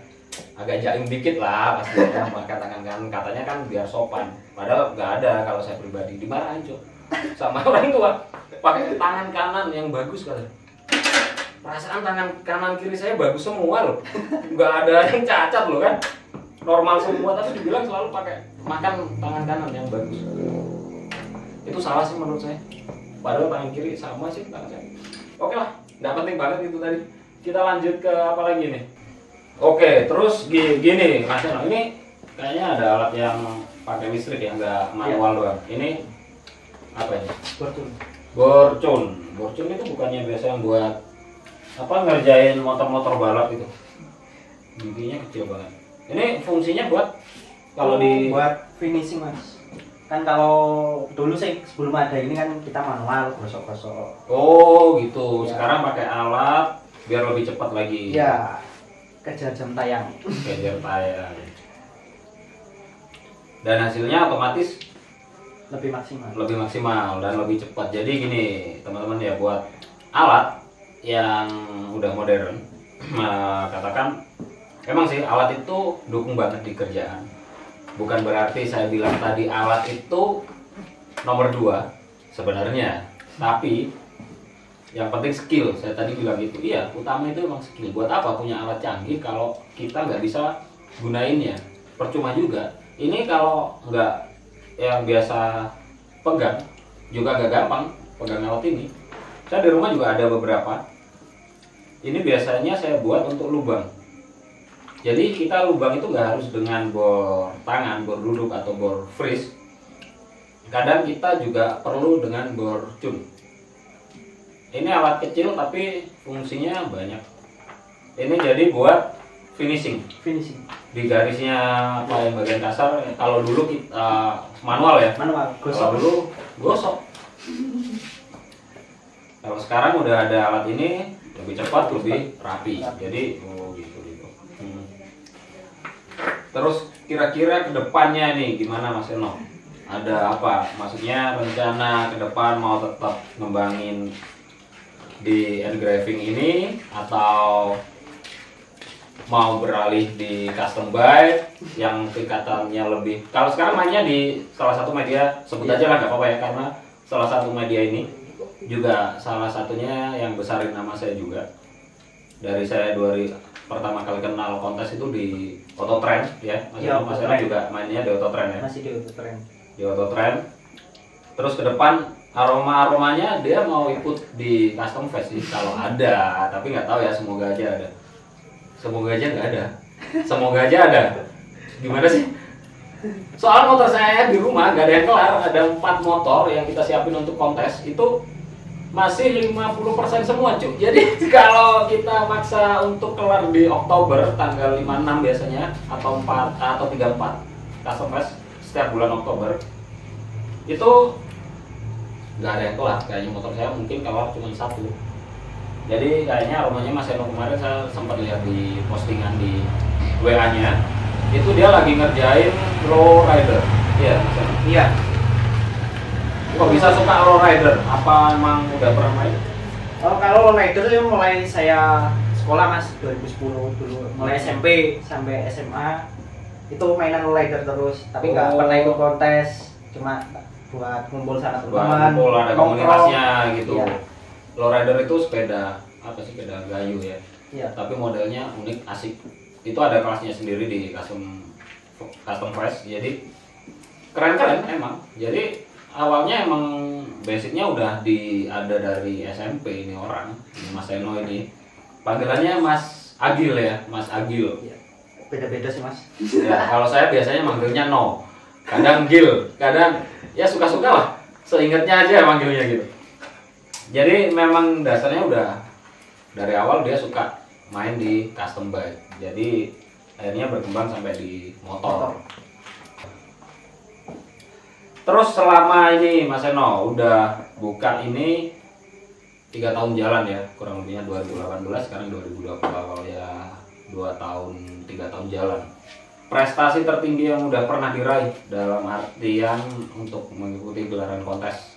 agak jaim dikit lah pasti ya, pakai tangan kanan katanya kan biar sopan. Padahal nggak ada kalau saya pribadi dimarahin Cuk sama orang tua. Pakai tangan kanan yang bagus kali. Perasaan tangan kanan kiri saya bagus semua loh. Nggak ada yang cacat loh kan. Normal semua tapi dibilang selalu pakai makan tangan kanan yang bagus. Itu salah sih menurut saya. Padahal tangan kiri sama sih tangan saya. Oke lah, nggak penting banget itu tadi. Kita lanjut ke apa lagi nih? Oke, terus gini Mas Eno, ini kayaknya ada alat yang pakai listrik ya, nggak manual doang. Ini apa ini? Borcun. Borcun itu bukannya biasa yang buat apa ngerjain motor-motor balap gitu. Giginya kecil banget. Ini fungsinya buat kalau buat finishing Mas. Kan kalau dulu sih sebelum ada ini kan kita manual gosok-gosok. Oh gitu. Ya. Sekarang pakai alat biar lebih cepat lagi. Ya. Kejar jam tayang. Kejar tayang. Dan hasilnya otomatis lebih maksimal. Lebih maksimal dan lebih cepat. Jadi gini teman-teman ya, buat alat yang udah modern, katakan emang sih alat itu dukung banget di kerjaan. Bukan berarti saya bilang tadi alat itu nomor 2 sebenarnya, tapi yang penting skill. Saya tadi bilang gitu, iya utama itu emang skill. Buat apa punya alat canggih kalau kita nggak bisa gunainnya? Percuma juga. Ini kalau nggak yang biasa pegang juga nggak gampang pegang alat ini. Saya di rumah juga ada beberapa. Ini biasanya saya buat untuk lubang. Jadi kita lubang itu nggak harus dengan bor tangan, bor duduk atau bor freeze. Kadang kita juga perlu dengan bor cun. Ini alat kecil tapi fungsinya banyak. Ini jadi buat finishing. Di garisnya apa yang bagian kasar. Kalau dulu kita manual ya. Manual. Kalau dulu gosok. Kalau sekarang udah ada alat ini lebih cepat, lebih rapi. Jadi oh gitu. Terus kira-kira kedepannya nih gimana Mas Eno? Ada apa? Maksudnya rencana ke depan mau tetap ngembangin di engraving ini atau mau beralih di custom bike yang tingkatannya lebih? Kalau sekarang mainnya di salah satu media, sebut aja lah nggak apa-apa ya, karena salah satu media ini juga salah satunya yang besarin nama saya juga. Dari saya pertama kali kenal kontes itu di Autotrend ya. Mas Eno juga mainnya di Autotrend ya. Masih di Autotrend. Di Autotrend. Terus ke depan aromanya dia mau ikut di Custom Fest sih kalau ada, tapi nggak tahu ya, semoga aja ada. Semoga aja nggak ada. Semoga aja ada. Gimana sih? Soal motor saya di rumah nggak ada yang kelar, ada 4 motor yang kita siapin untuk kontes itu masih 50% semua cuy. Jadi kalau kita maksa untuk kelar di Oktober tanggal 56 biasanya atau 34 Custom Fest setiap bulan Oktober itu nggak ada yang kelar. Kayaknya motor saya mungkin kelar cuma 1. Jadi kayaknya aromanya Mas Eno kemarin saya sempat lihat di postingan di WA-nya itu dia lagi ngerjain low rider. Iya, Mas Eno. Iya. Kok bisa suka low rider? Apa emang udah pernah main? Oh, kalau low rider itu mulai saya sekolah Mas 2010 dulu, mulai SMP sampai SMA itu mainan low rider terus, tapi nggak pernah ikut kontes, cuma buat ngumpul sama teman, ngumpul ada komunitasnya gitu. Iya. Low rider itu sepeda apa sih, sepeda gayu ya? Iya. Tapi modelnya unik, asik. Itu ada kelasnya sendiri di Custom Fest, jadi keren-keren emang. Jadi awalnya emang basicnya udah ada dari SMP ini orang, ini Mas Eno ini. Panggilannya Mas Agil ya, Mas Agil. Iya. beda-beda sih Mas. Ya, kalau saya biasanya manggilnya No. Kadang Gil, kadang ya suka-suka lah. Seingatnya aja manggilnya gitu. Jadi memang dasarnya udah dari awal dia suka main di custom bike. Jadi akhirnya berkembang sampai di motor. Terus selama ini Mas Eno udah buka ini 3 tahun jalan ya, kurang lebihnya 2018 sekarang 2020 awal ya 2 tahun 3 tahun jalan. Prestasi tertinggi yang udah pernah diraih dalam artian untuk mengikuti gelaran kontes.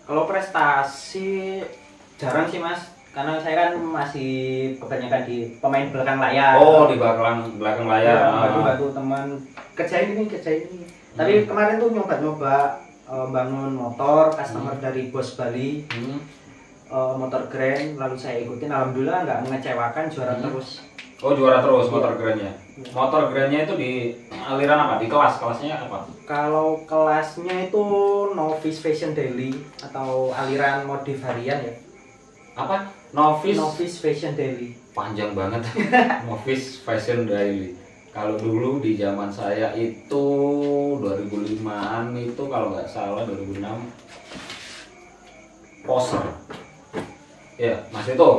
Kalau prestasi jarang sih Mas, karena saya kan masih kebanyakan di pemain belakang layar. Oh, di belakang layar. Bantu teman kerjain ini. Tapi kemarin tuh nyoba-nyoba bangun motor customer dari Bos Bali. Motor Grand, lalu saya ikutin, alhamdulillah nggak mengecewakan, juara terus. Oh, juara terus motor Grand-nya. Motor Grand-nya itu di aliran apa? Di kelasnya apa? Kalau kelasnya itu novice fashion daily atau aliran modif harian ya. Apa? Novice fashion daily. Panjang banget. Novice fashion daily. Kalau dulu di zaman saya itu 2005-an itu kalau nggak salah 2006 poser. Ya, Mas itu.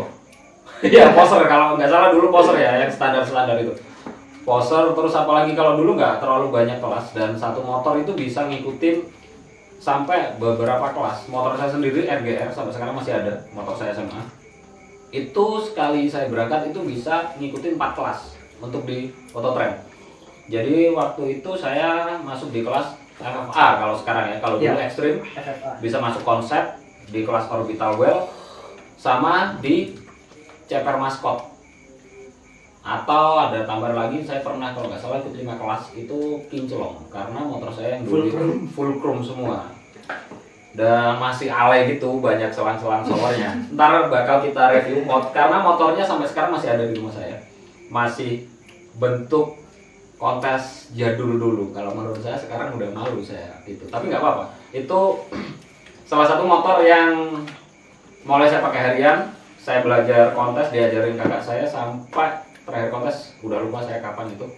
Iya, poser kalau nggak salah dulu poser ya, yang standar itu. Poser terus apalagi kalau dulu nggak terlalu banyak kelas dan satu motor itu bisa ngikutin sampai beberapa kelas. Motor saya sendiri RGR sampai sekarang masih ada, motor saya SMA. Itu sekali saya berangkat itu bisa ngikutin 4 kelas untuk di Autotrend. Jadi waktu itu saya masuk di kelas FFA kalau sekarang ya, kalau dulu ekstrim bisa masuk konsep di kelas orbital well sama di CPR Maskot. Atau ada tambahan lagi, saya pernah kalau nggak salah ikut 5 kelas itu kinclong karena motor saya yang dulu full chrome semua. Dan masih alay gitu, banyak selang-selang showernya. Ntar bakal kita review karena motornya sampai sekarang masih ada di rumah saya. Masih bentuk kontes jadul dulu. Kalau menurut saya sekarang udah malu saya gitu. Tapi nggak apa-apa. Itu salah satu motor yang mulai saya pakai harian, saya belajar kontes, diajarin kakak saya sampai terakhir kontes, udah lupa saya kapan itu.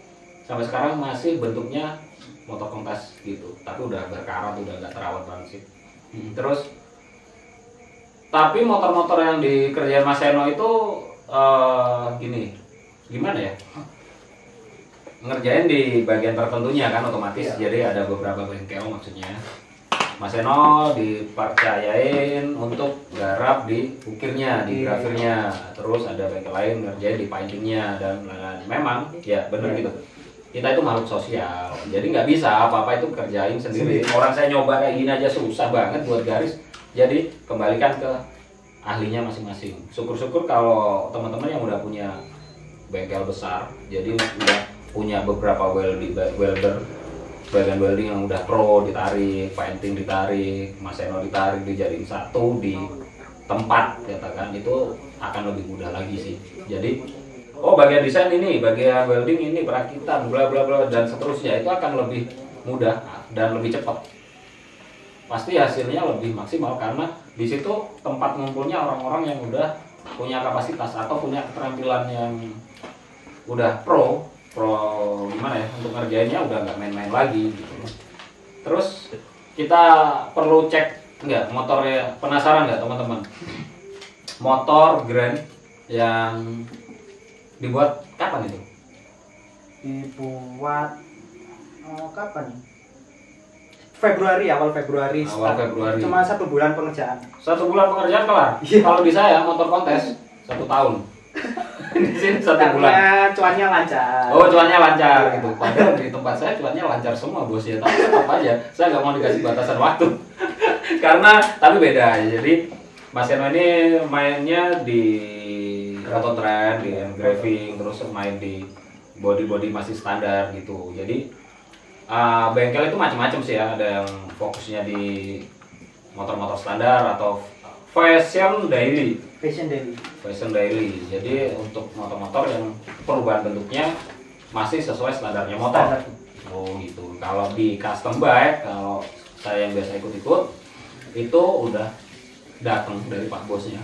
Sampai sekarang masih bentuknya motor kontes gitu, tapi udah berkarat, udah nggak terawat banget sih. Terus, tapi motor-motor yang dikerjain Mas Eno itu gimana ya? Ngerjain di bagian tertentunya kan otomatis, jadi ada beberapa bengkel maksudnya. Mas Eno dipercayain untuk garap di ukirnya, di grafirnya, terus ada bengkel lain ngerjain di paintingnya dan lain-lain. Memang ya bener gitu. Kita itu makhluk sosial, jadi nggak bisa apa-apa itu kerjain sendiri. Orang saya nyoba kayak gini aja susah banget buat garis. Jadi kembalikan ke ahlinya masing-masing. Syukur-syukur kalau teman-teman yang udah punya bengkel besar, jadi udah punya beberapa welder bagian welding yang udah pro, ditarik, painting ditarik, Mas Eno ditarik, dijadiin satu di tempat, katakan itu akan lebih mudah lagi sih. Jadi, bagian desain ini, bagian welding ini, perakitan, bla bla bla dan seterusnya itu akan lebih mudah dan lebih cepat. Pasti hasilnya lebih maksimal karena di situ tempat ngumpulnya orang-orang yang udah punya kapasitas atau punya keterampilan yang udah pro gimana ya, untuk ngerjainnya udah nggak main-main lagi gitu. Terus kita perlu cek nggak motornya, penasaran nggak teman-teman, motor Grand yang dibuat kapan itu? Dibuat kapan? Februari, awal Februari. Cuma 1 bulan pengerjaan. 1 bulan pengerjaan kelar? Kalau di saya motor kontes 1 tahun. Di sini 1 bulan. Cuannya lancar. Oh, cuannya lancar gitu. Padahal di tempat saya cuannya lancar semua bos ya. Tapi tetap aja saya nggak mau dikasih batasan waktu. Karena tapi beda. Jadi Mas Eno ini mainnya di Autotrend, di engraving, terus main di body masih standar gitu. Jadi bengkel itu macam-macam sih ya. Ada yang fokusnya di motor-motor standar atau fashion daily. Jadi untuk motor-motor yang perubahan bentuknya masih sesuai standarnya motor. Oh gitu. Kalau di custom bike, kalau saya yang biasa ikut-ikut, itu udah datang dari Pak Bosnya.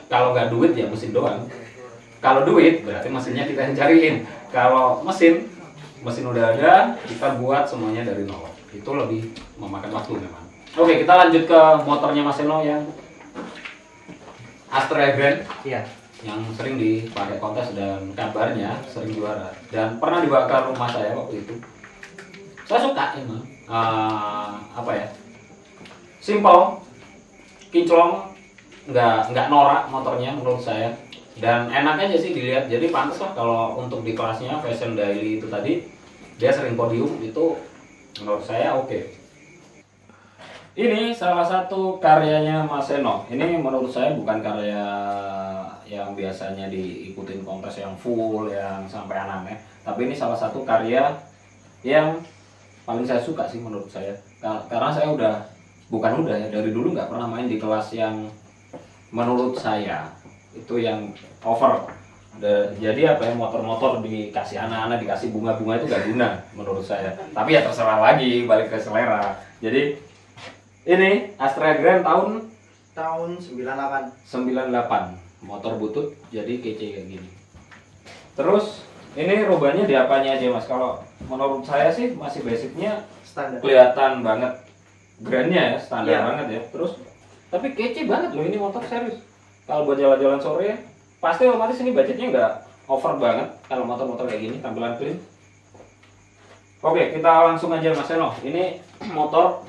Kalau nggak duit ya mesin doang. Kalau duit berarti mesinnya kita yang cariin. Kalau mesin udah ada, kita buat semuanya dari nol. Itu lebih memakan waktu memang. Oke, kita lanjut ke motornya Mas Eno yang Astrea Grand. Iya. Yang sering dipakai kontes dan kabarnya sering juara. Dan pernah dibawa ke rumah saya waktu itu. Saya suka emang. Apa ya? Simple, kinclong, nggak norak motornya menurut saya. Dan enak aja sih dilihat. Jadi pantas lah kalau untuk di kelasnya Fashion Daily itu tadi dia sering podium, itu menurut saya oke. Ini salah satu karyanya Mas Eno. Ini menurut saya bukan karya yang biasanya diikutin kontes yang full, yang sampai aneh-aneh. Tapi ini salah satu karya yang paling saya suka sih menurut saya. Karena saya dari dulu nggak pernah main di kelas yang menurut saya itu yang over. Jadi apa ya, motor-motor dikasih anak-anak, dikasih bunga-bunga itu gak guna menurut saya. Tapi ya terserah lagi, balik ke selera. Jadi ini Astrea Grand tahun 98 motor butut, jadi kece kayak gini. Terus ini rubahnya di apanya aja Mas? Kalau menurut saya sih masih basicnya Standar. kelihatan banget grandnya ya, standar Iya. banget ya. Terus tapi kece banget loh ini motor, serius. Kalau buat jalan-jalan sore pasti otomatis ini budgetnya nggak over banget kalau motor-motor kayak gini, tampilan clean. Oke, kita langsung aja Mas Eno. Ini motor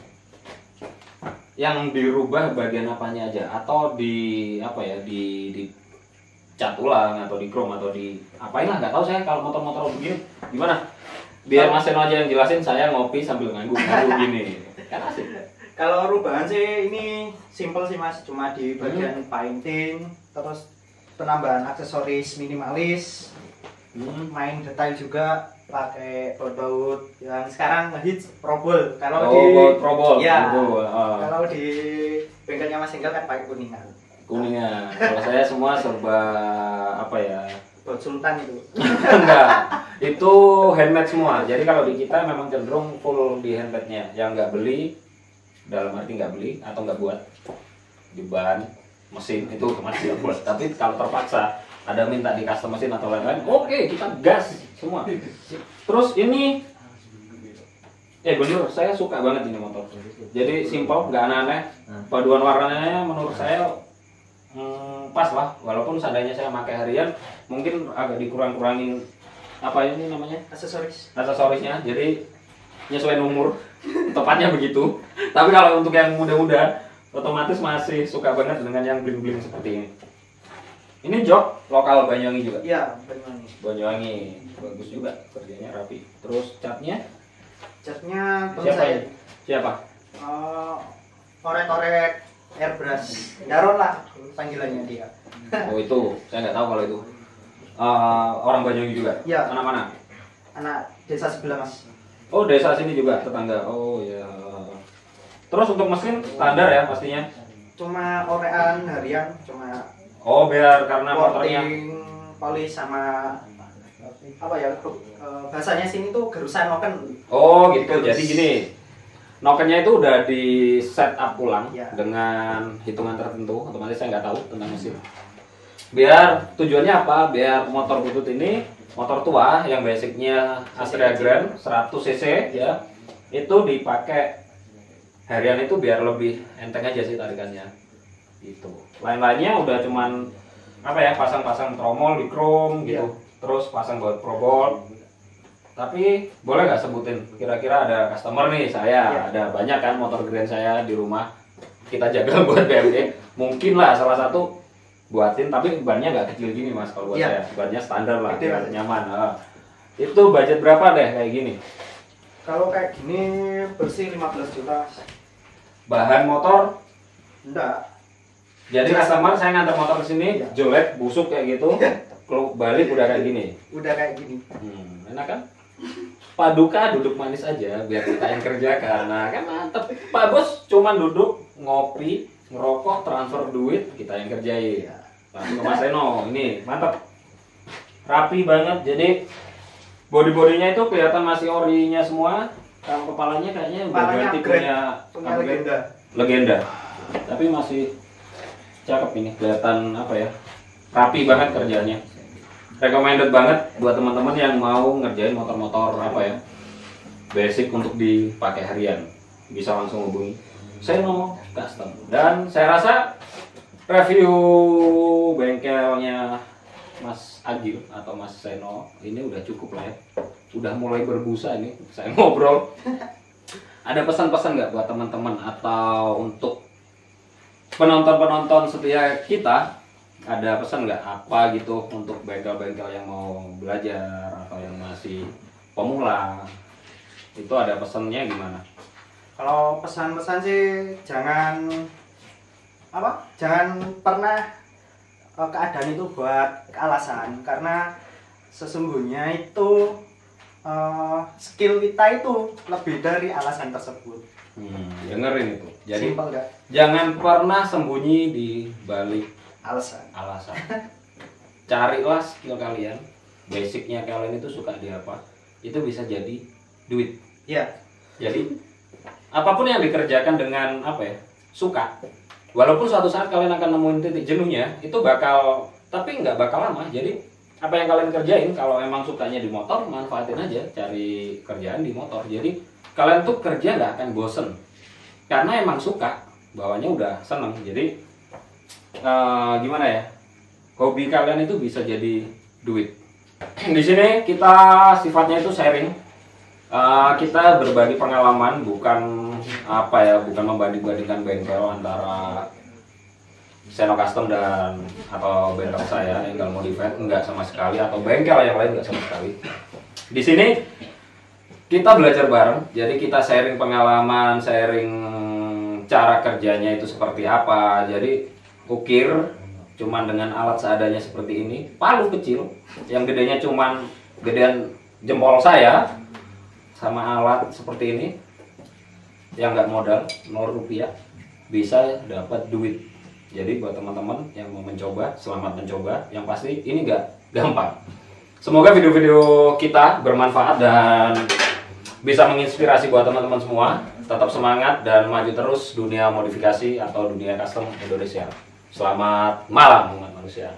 yang dirubah bagian apanya aja, atau di apa ya, di cat ulang atau di chrome atau di apain lah, nggak tahu saya kalau motor-motor begini gimana. Biar Mas Eno aja yang jelasin, saya ngopi sambil ngangguk-ngangguk gini. Kan asik. Kalau rubahan sih ini simple sih Mas, cuma di bagian painting, terus penambahan aksesoris minimalis, main detail juga pakai baut-baut yang sekarang ngehits probol. Kalau probol. Ya, Probol. kalau di bengkelnya Mas Enggal kan pakai kuningan. Kuningan. Kalau saya semua serba apa ya? Baut sultan itu. Enggak. Itu handmade semua. Jadi kalau di kita memang cenderung full di handmade-nya. Yang nggak beli, dalam arti nggak beli atau nggak buat di ban mesin itu otomatis nggak buat. Tapi kalau terpaksa ada minta di custom mesin atau lain-lain, oke, kita gas semua. Terus ini bener, saya suka banget ini motor. Jadi simple, nggak aneh-aneh. Paduan warnanya menurut saya pas lah. Walaupun seandainya saya pakai harian, mungkin agak dikurang-kurangin apa ini namanya, aksesorisnya. Jadi nyesuaiin umur, tepatnya begitu. Tapi kalau untuk yang muda-muda, otomatis masih suka banget dengan yang bling-bling seperti ini. Ini jok lokal Banyuwangi juga. Iya, Banyuwangi bagus juga, kerjanya rapi. Terus catnya siapa ya? Siapa? Orek-orek airbrush Daron lah panggilannya dia. Oh itu, saya nggak tahu kalau itu. Orang Banyuwangi juga. Iya. Mana-mana? Anak desa sebelah Mas. Oh desa sini juga, tetangga. Oh ya. Terus untuk mesin standar ya pastinya. Cuma orekan harian, cuma Oh biar karena motornya polis sama apa ya, bahasanya sini tuh gerusan noken. Oh gitu. Jadi gini, nokennya itu udah di set up ulang Ya. dengan hitungan tertentu. Otomatis saya nggak tahu tentang mesin. Biar tujuannya apa? Biar motor butut ini motor tua yang basicnya Astrea Grand 100 cc ya, itu dipakai harian itu biar lebih enteng aja sih tarikannya. Gitu. Lain-lainnya udah cuman apa ya, pasang-pasang tromol di chrome gitu. Terus pasang baut probol. Tapi boleh nggak sebutin kira-kira ada customer nih saya, ada banyak kan motor grand saya di rumah kita jaga buat BMG, mungkin lah salah satu buatin, tapi bannya nggak kecil gini Mas kalau buat saya, bannya standar lah, biar nyaman. Itu budget berapa deh kayak gini? Kalau kayak gini bersih 15 juta. Bahan motor? Enggak. Jadi customer saya ngantar motor ke sini jelek, busuk kayak gitu, kalau balik udah kayak gini. Udah kayak gini. Enak kan? Paduka duduk manis aja biar kita yang kerjakan. Nah kan mantep. Pak Bos cuman duduk ngopi, ngerokok, transfer duit, kita yang kerjain. Langsung ke Mas Eno, ini mantep. Rapi banget, jadi body-bodinya itu kelihatan masih orinya semua. Kalau kepalanya kayaknya udah ganti punya legenda. Tapi masih cakep ini, kelihatan apa ya, rapi banget kerjanya. recommended banget buat teman-teman yang mau ngerjain motor-motor apa ya, basic untuk dipakai harian. Bisa langsung hubungi Seno Custom. Dan saya rasa review bengkelnya Mas Agil atau Mas Seno ini udah cukup lah ya. Udah mulai berbusa ini saya ngobrol. Ada pesan-pesan nggak buat teman-teman atau untuk penonton-penonton setia kita? Ada pesan nggak apa gitu untuk bengkel-bengkel yang mau belajar atau yang masih pemula? Itu ada pesannya gimana? Kalau pesan-pesan sih jangan pernah keadaan itu buat alasan, karena sesungguhnya itu skill kita itu lebih dari alasan tersebut. Dengerin itu. Jadi simpel gak? Jangan pernah sembunyi di balik Alasan. Carilah skill kalian, basicnya kalian itu suka di apa, itu bisa jadi duit. Iya. Jadi apapun yang dikerjakan dengan apa ya, suka, walaupun suatu saat kalian akan nemuin titik jenuhnya, itu bakal, tapi nggak bakal lama. Jadi apa yang kalian kerjain, kalau emang sukanya di motor, manfaatin aja, cari kerjaan di motor. Jadi kalian tuh kerja nggak akan bosen, karena emang suka, bawahnya udah seneng. Jadi gimana ya, hobi kalian itu bisa jadi duit. Di sini kita sifatnya itu sharing, kita berbagi pengalaman, bukan apa ya, bukan membanding-bandingkan bengkel antara Seno Custom dan atau bengkel saya Enggal Modified, enggak sama sekali, atau bengkel yang lain enggak sama sekali. Di sini kita belajar bareng, jadi kita sharing pengalaman, sharing cara kerjanya itu seperti apa. Jadi ukir cuman dengan alat seadanya seperti ini, palu kecil yang gedenya cuman gedean jempol saya, sama alat seperti ini yang nggak modal 0 rupiah bisa dapat duit. Jadi buat teman-teman yang mau mencoba, selamat mencoba. Yang pasti ini nggak gampang. Semoga video-video kita bermanfaat dan bisa menginspirasi buat teman-teman semua. Tetap semangat dan maju terus dunia modifikasi atau dunia custom Indonesia. Selamat malam umat manusia.